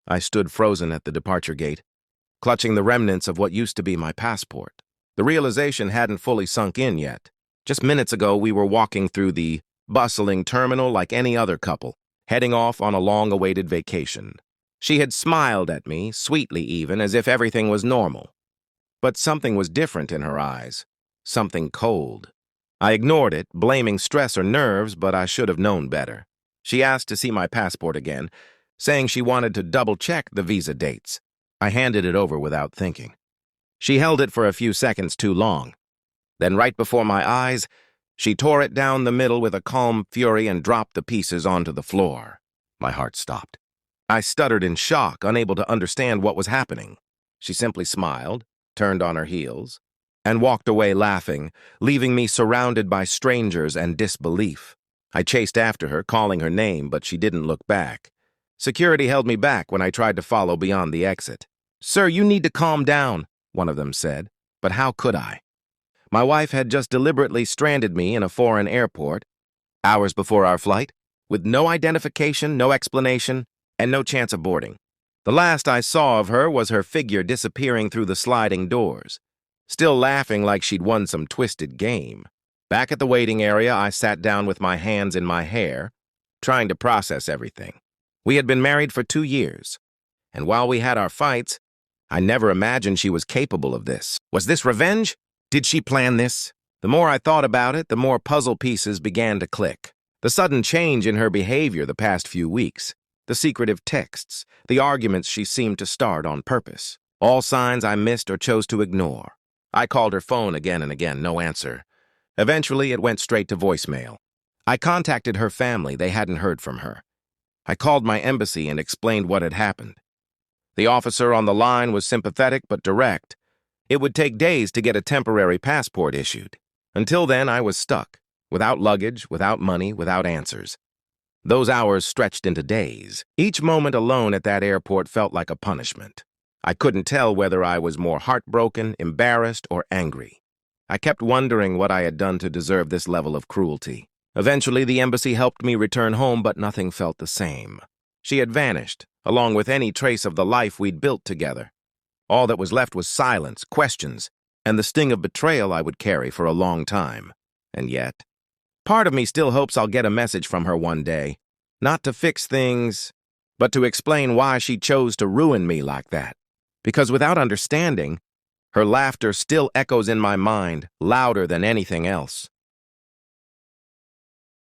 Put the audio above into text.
I stood frozen at the departure gate, clutching the remnants of what used to be my passport. The realization hadn't fully sunk in yet. Just minutes ago, we were walking through the bustling terminal like any other couple, heading off on a long-awaited vacation. She had smiled at me, sweetly even, as if everything was normal. But something was different in her eyes, something cold. I ignored it, blaming stress or nerves, but I should have known better. She asked to see my passport again, saying she wanted to double-check the visa dates. I handed it over without thinking. She held it for a few seconds too long. Then right before my eyes, she tore it down the middle with a calm fury and dropped the pieces onto the floor. My heart stopped. I stuttered in shock, unable to understand what was happening. She simply smiled, turned on her heels, and walked away laughing, leaving me surrounded by strangers and disbelief. I chased after her, calling her name, but she didn't look back. Security held me back when I tried to follow beyond the exit. "Sir, you need to calm down," one of them said, but how could I? My wife had just deliberately stranded me in a foreign airport, hours before our flight, with no identification, no explanation, and no chance of boarding. The last I saw of her was her figure disappearing through the sliding doors, still laughing like she'd won some twisted game. Back at the waiting area, I sat down with my hands in my hair, trying to process everything. We had been married for 2 years, and while we had our fights, I never imagined she was capable of this. Was this revenge? Did she plan this? The more I thought about it, the more puzzle pieces began to click. The sudden change in her behavior the past few weeks, the secretive texts, the arguments she seemed to start on purpose, all signs I missed or chose to ignore. I called her phone again and again, no answer. Eventually, it went straight to voicemail. I contacted her family. They hadn't heard from her. I called my embassy and explained what had happened. The officer on the line was sympathetic but direct. It would take days to get a temporary passport issued. Until then, I was stuck, without luggage, without money, without answers. Those hours stretched into days. Each moment alone at that airport felt like a punishment. I couldn't tell whether I was more heartbroken, embarrassed, or angry. I kept wondering what I had done to deserve this level of cruelty. Eventually, the embassy helped me return home, but nothing felt the same. She had vanished, along with any trace of the life we'd built together. All that was left was silence, questions, and the sting of betrayal I would carry for a long time. And yet, part of me still hopes I'll get a message from her one day, not to fix things, but to explain why she chose to ruin me like that. Because without understanding, her laughter still echoes in my mind, louder than anything else.